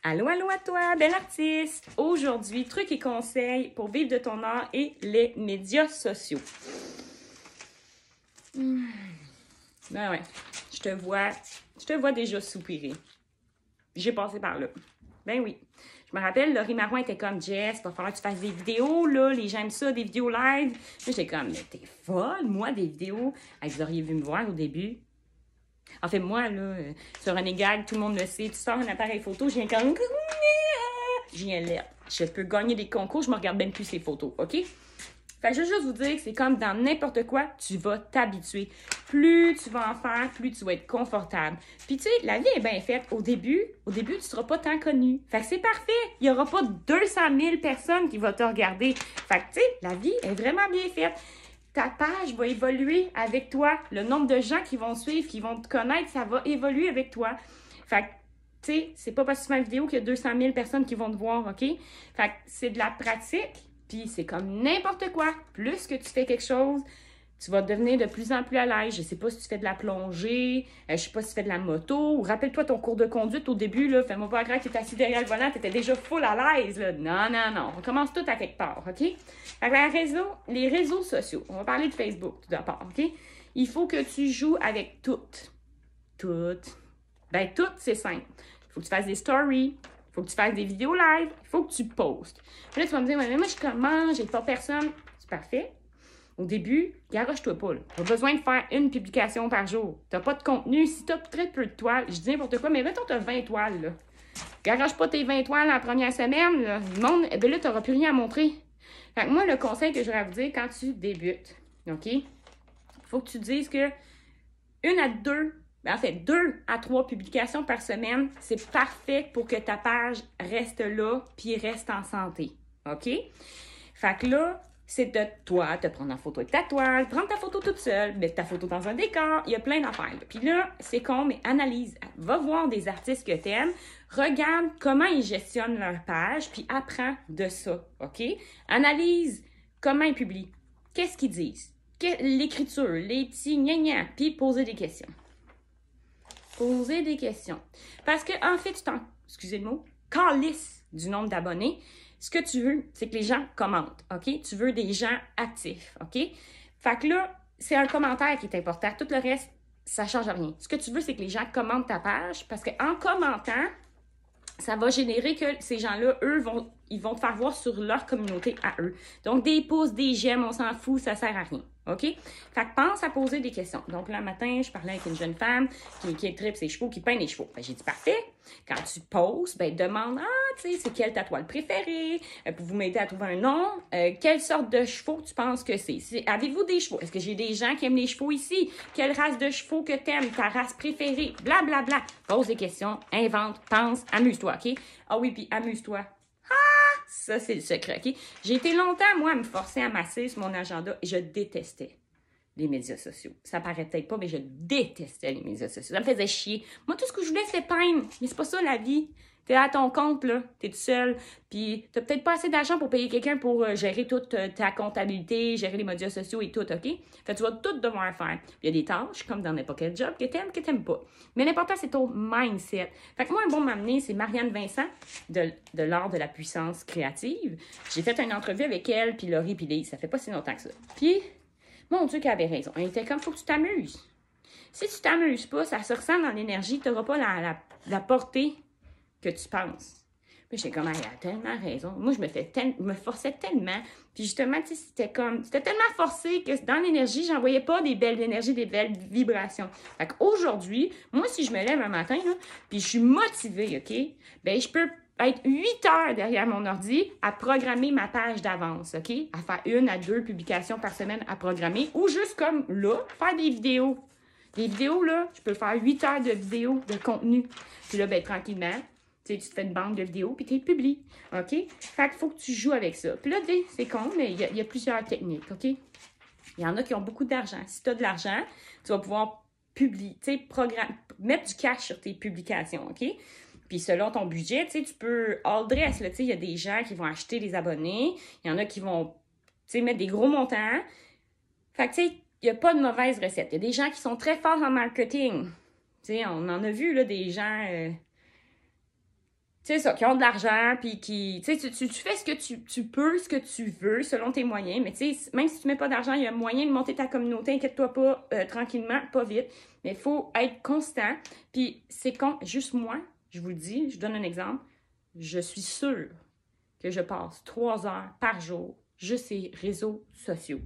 Allô, allô à toi, belle artiste! Aujourd'hui, trucs et conseils pour vivre de ton art et les médias sociaux. Ben ouais, je te vois déjà soupirer. J'ai passé par là. Ben oui. Je me rappelle, Laurie Marois était comme Jess, va falloir que tu fasses des vidéos, là, les gens aiment ça, des vidéos live. Là, j'étais comme, mais t'es folle, moi, des vidéos. Hey, vous auriez vu me voir au début. En fait, moi, là, sur Renegade, tout le monde le sait, tu sors un appareil photo, je viens comme... Je viens là. Je peux gagner des concours, je me regarde même plus ces photos, OK? Fait que je veux juste vous dire que c'est comme dans n'importe quoi, tu vas t'habituer. Plus tu vas en faire, plus tu vas être confortable. Puis tu sais, la vie est bien faite. Au début, tu ne seras pas tant connu. Fait que c'est parfait. Il n'y aura pas 200 000 personnes qui vont te regarder. Fait que tu sais, la vie est vraiment bien faite. Ta page va évoluer avec toi. Le nombre de gens qui vont suivre, qui vont te connaître, ça va évoluer avec toi. Fait que, tu sais, c'est pas parce que tu fais une vidéo qu'il y a 200 000 personnes qui vont te voir, OK? Fait que c'est de la pratique, puis c'est comme n'importe quoi. Plus que tu fais quelque chose, tu vas devenir de plus en plus à l'aise. Je sais pas si tu fais de la plongée, je sais pas si tu fais de la moto, ou rappelle-toi ton cours de conduite au début, là, fais-moi pas croire que tu étais assis derrière le volant, tu étais déjà full à l'aise, là. Non. On commence tout à quelque part, OK? Fait que les réseaux sociaux, on va parler de Facebook tout d'abord, OK? Il faut que tu joues avec toutes. Ben, toutes, c'est simple. Il faut que tu fasses des stories, il faut que tu fasses des vidéos live, il faut que tu postes. Puis là, tu vas me dire, mais moi, je commence, j'ai pas personne. C'est parfait. Au début, garoche-toi pas. Tu as besoin de faire une publication par jour. Tu n'as pas de contenu. Si tu as très peu de toiles, je dis n'importe quoi, mais mettons tu as 20 toiles. Là. Garoche pas tes 20 toiles la première semaine. Là. Le monde, ben là, tu n'auras plus rien à montrer. Fait que moi, le conseil que je vais vous dire quand tu débutes, OK? Il faut que tu dises que 2 à 3 publications par semaine, c'est parfait pour que ta page reste là puis reste en santé. OK? Fait que là, c'est de toi, te prendre en photo avec ta toile, prendre ta photo toute seule, mettre ta photo dans un décor, il y a plein d'affaires. Puis là, c'est con, mais analyse. Va voir des artistes que t'aimes, regarde comment ils gestionnent leur page, puis apprends de ça, OK? Analyse comment ils publient, qu'est-ce qu'ils disent, l'écriture, les petits gna puis poser des questions. Poser des questions. Parce que, en fait, excusez le mot, calisse du nombre d'abonnés. Ce que tu veux, c'est que les gens commentent, OK? Tu veux des gens actifs, OK? Fait que là, c'est un commentaire qui est important. Tout le reste, ça ne change rien. Ce que tu veux, c'est que les gens commentent ta page parce qu'en commentant, ça va générer que ces gens-là, ils vont te faire voir sur leur communauté à eux. Donc, des pouces, des j'aime, on s'en fout, ça sert à rien. OK? Fait que pense à poser des questions. Donc, là, un matin, je parlais avec une jeune femme qui tripe ses chevaux, qui peint les chevaux. Ben, j'ai dit, parfait. Quand tu poses, ben, demande, tu sais, c'est quelle ta toile préférée? Pour vous m'aider à trouver un nom. Quelle sorte de chevaux tu penses que c'est? Avez-vous des chevaux? Est-ce que j'ai des gens qui aiment les chevaux ici? Quelle race de chevaux que t'aimes? Ta race préférée? Blablabla. Bla, bla. Pose des questions, invente, pense, amuse-toi, OK? Ah oui, puis amuse-toi. Ça, c'est le secret, OK? J'ai été longtemps, moi, à me forcer à masser sur mon agenda et je détestais les médias sociaux. Ça paraît peut-être pas, mais je détestais les médias sociaux. Ça me faisait chier. Moi, tout ce que je voulais, c'était peindre. Mais c'est pas ça, la vie. T'es à ton compte, là. T'es tout seul. Puis t'as peut-être pas assez d'argent pour payer quelqu'un pour gérer toute ta comptabilité, gérer les médias sociaux et tout, OK? Fait que tu vas tout devoir faire. Puis il y a des tâches, comme dans n'importe quel job, que t'aimes pas. Mais l'important, c'est ton mindset. Fait que moi, un bon m'amener, c'est Marianne Vincent de l'art de la puissance créative. J'ai fait une entrevue avec elle, puis Laurie, puis Lise. Ça fait pas si longtemps que ça. Puis, mon Dieu, qu'elle avait raison. Elle était comme, faut que tu t'amuses. Si tu t'amuses pas, ça se ressent dans l'énergie, tu n'auras pas la portée que tu penses. Puis j'étais comme, elle a tellement raison. Moi, je me forçais tellement. Puis justement, tu sais, c'était tellement forcé que dans l'énergie, j'envoyais pas des belles énergies, des belles vibrations. Fait qu'aujourd'hui, moi, si je me lève un matin, là, puis je suis motivée, OK? Ben, je peux être 8 heures derrière mon ordi à programmer ma page d'avance, OK? À faire 1 à 2 publications par semaine à programmer ou juste comme là, faire des vidéos. Des vidéos, là, je peux faire 8 heures de vidéos, de contenu. Puis là, ben, tranquillement, tu te fais une banque de vidéos, puis tu les publies, OK? Fait qu'il faut que tu joues avec ça. Puis là, c'est con, mais il y a plusieurs techniques, OK? Il y en a qui ont beaucoup d'argent. Si tu as de l'argent, tu vas pouvoir publier, tu sais, mettre du cash sur tes publications, OK? Puis selon ton budget, tu sais, tu peux all dress, là, tu sais, il y a des gens qui vont acheter des abonnés, il y en a qui vont, tu sais, mettre des gros montants. Fait que, tu sais, il n'y a pas de mauvaise recette. Il y a des gens qui sont très forts en marketing. Tu sais, on en a vu, là, des gens... sais ça, qui ont de l'argent, puis qui, tu sais, tu fais ce que tu peux, ce que tu veux, selon tes moyens, mais tu sais, même si tu mets pas d'argent, il y a moyen de monter ta communauté, inquiète-toi pas, tranquillement, pas vite, mais il faut être constant, puis c'est juste moi, je vous le dis, je vous donne un exemple, je suis sûre que je passe 3 heures par jour juste ces réseaux sociaux.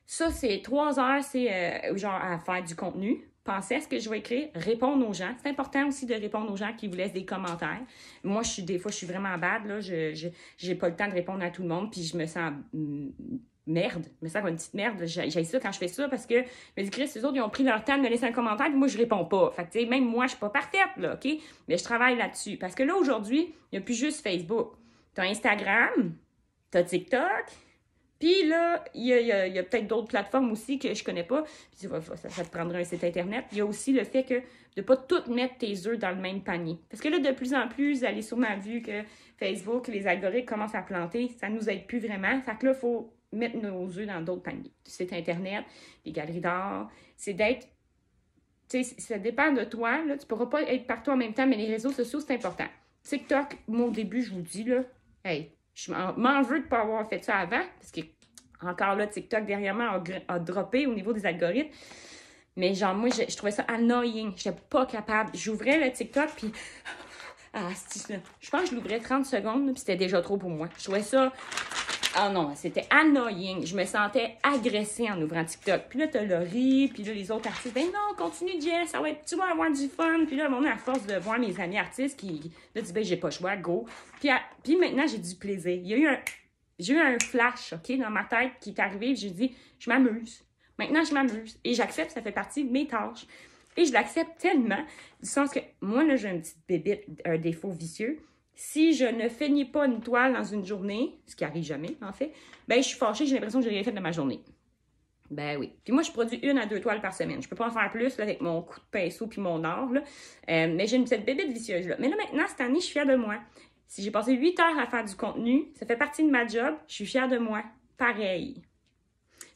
Ça, c'est 3 heures, c'est genre à faire du contenu. Pensez à ce que je vais écrire, répondre aux gens. C'est important aussi de répondre aux gens qui vous laissent des commentaires. Moi, des fois, je suis vraiment bad, là. J'ai pas le temps de répondre à tout le monde, puis je me sens merde. Je me sens comme une petite merde. J'ai ça quand je fais ça parce que je me dis, Chris, les autres, ils ont pris leur temps de me laisser un commentaire, puis moi, je réponds pas. Fait que, tu sais, même moi, je suis pas parfaite, là, OK? Mais je travaille là-dessus. Parce que là, aujourd'hui, il n'y a plus juste Facebook. T'as Instagram, t'as TikTok, puis là, il y a peut-être d'autres plateformes aussi que je connais pas. Puis ça te prendra un site Internet. Il y a aussi le fait que de ne pas tout mettre tes œufs dans le même panier. Parce que là, de plus en plus, vous allez sûrement vu que Facebook, les algorithmes commencent à planter. Ça ne nous aide plus vraiment. Fait que là, il faut mettre nos œufs dans d'autres paniers. Site Internet, les galeries d'art. C'est d'être... Tu sais, ça dépend de toi. Là. Tu ne pourras pas être partout en même temps, mais les réseaux sociaux, c'est important. TikTok, moi, au début, je vous dis, là, hey, je m'en veux de ne pas avoir fait ça avant, parce que, encore là, TikTok, derrière moi, a droppé au niveau des algorithmes. Mais genre, moi, je trouvais ça annoying. Je n'étais pas capable. J'ouvrais le TikTok, puis... je pense que je l'ouvrais 30 secondes, puis c'était déjà trop pour moi. Je trouvais ça... Ah non, c'était annoying. Je me sentais agressée en ouvrant TikTok. Puis là, t'as Laurie, puis là, les autres artistes. Ben non, continue, Jess, ça va être, tu vas avoir du fun. Puis là, à force de voir mes amis artistes qui là, disent, ben, j'ai pas le choix, go. Puis maintenant, j'ai du plaisir. J'ai eu un flash, OK, dans ma tête qui est arrivé. J'ai dit, je m'amuse. Maintenant, je m'amuse. Et j'accepte, ça fait partie de mes tâches. Et je l'accepte tellement, du sens que moi, là, j'ai une petite bébite, un défaut vicieux. Si je ne finis pas une toile dans une journée, ce qui arrive jamais, en fait, ben je suis fâchée, j'ai l'impression que j'ai rien fait de ma journée. Ben oui. Puis moi, je produis 1 à 2 toiles par semaine. Je peux pas en faire plus là, avec mon coup de pinceau puis mon art. Là. Mais j'ai une petite bébête vicieuse. Là. Mais là, maintenant, cette année, je suis fière de moi. Si j'ai passé 8 heures à faire du contenu, ça fait partie de ma job, je suis fière de moi. Pareil.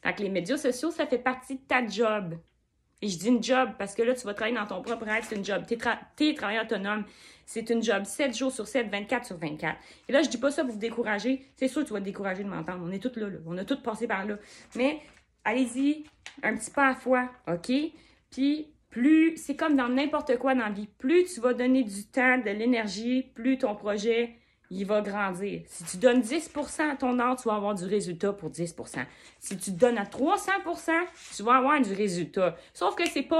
Fait que les médias sociaux, ça fait partie de ta job. Et je dis une job parce que là, tu vas travailler dans ton propre aide, c'est une job. T'es travailleur autonome. C'est une job 7 jours sur 7, 24 sur 24. Et là, je dis pas ça pour vous décourager. C'est sûr que tu vas te décourager de m'entendre. On est tous là. On a tous passé par là. Mais allez-y, un petit pas à la fois, OK? Puis, c'est comme dans n'importe quoi dans la vie. Plus tu vas donner du temps, de l'énergie, plus ton projet, il va grandir. Si tu donnes 10% à ton art, tu vas avoir du résultat pour 10%. Si tu donnes à 300%, tu vas avoir du résultat. Sauf que c'est pas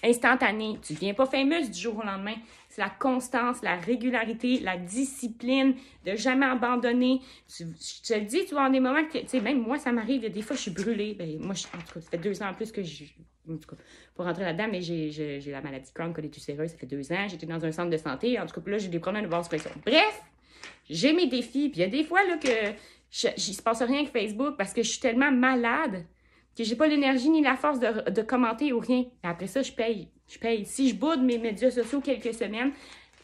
instantané. Tu ne deviens pas famous du jour au lendemain. C'est la constance, la régularité, la discipline, de jamais abandonner. Je te le dis, tu vas avoir des moments que, tu sais, même moi, ça m'arrive, des fois, je suis brûlée. Ben, moi, en tout cas, ça fait 2 ans en plus que en tout cas, pour rentrer là-dedans, mais j'ai la maladie Crohn colitis ulcéreuse, ça fait 2 ans. J'étais dans un centre de santé. En tout cas, là, j'ai des problèmes de vasopression. Bref, j'ai mes défis. Puis il y a des fois là, que il se passe rien avec Facebook parce que je suis tellement malade que j'ai pas l'énergie ni la force de commenter ou rien. Et après ça, je paye. Si je boude mes médias sociaux quelques semaines,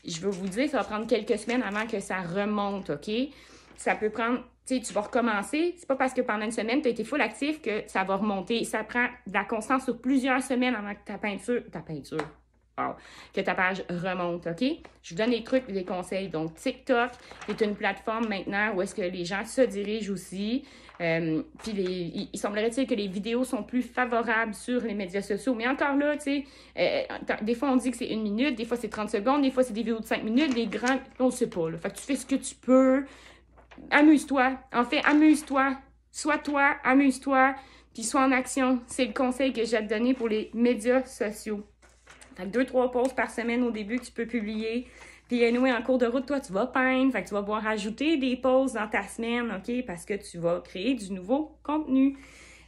je veux vous dire, ça va prendre quelques semaines avant que ça remonte, OK? Ça peut prendre, tu sais, tu vas recommencer. C'est pas parce que pendant une semaine, tu as été full actif que ça va remonter. Ça prend de la constance sur plusieurs semaines avant que que ta page remonte, OK? Je vous donne des trucs, des conseils. Donc, TikTok est une plateforme maintenant où est-ce que les gens se dirigent aussi. Puis, il semblerait-il que les vidéos sont plus favorables sur les médias sociaux. Mais encore là, tu sais, des fois, on dit que c'est 1 minute, des fois, c'est 30 secondes, des fois, c'est des vidéos de 5 minutes, des grands... On ne sait pas, là. Fait que tu fais ce que tu peux. Amuse-toi. En fait, amuse-toi. Sois toi, amuse-toi, puis sois en action. C'est le conseil que j'ai à te donner pour les médias sociaux. Fait que 2-3 pauses par semaine au début que tu peux publier. Puis anyway, en cours de route, toi, tu vas peindre. Fait que tu vas pouvoir ajouter des pauses dans ta semaine, OK? Parce que tu vas créer du nouveau contenu.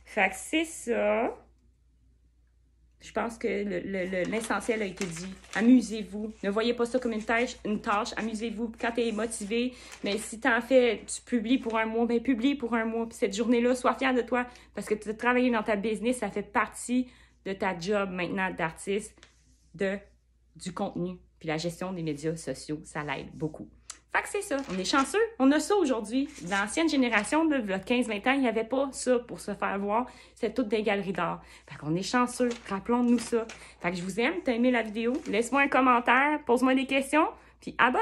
Fait que c'est ça. Je pense que l'essentiel a été dit. Amusez-vous. Ne voyez pas ça comme une tâche. Amusez-vous. Quand tu es motivé, mais si tu en fais, tu publies pour un mois, bien publie pour un mois. Puis cette journée-là, sois fier de toi. Parce que tu as travaillé dans ta business, ça fait partie de ta job maintenant d'artiste. Du contenu, puis la gestion des médias sociaux, ça l'aide beaucoup. Fait que c'est ça, on est chanceux, on a ça aujourd'hui. L'ancienne génération, de 15-20 ans, il n'y avait pas ça pour se faire voir, c'est toutes des galeries d'art. Fait qu'on est chanceux, rappelons-nous ça. Fait que je vous aime, t'as aimé la vidéo, laisse-moi un commentaire, pose-moi des questions, puis abonne-toi.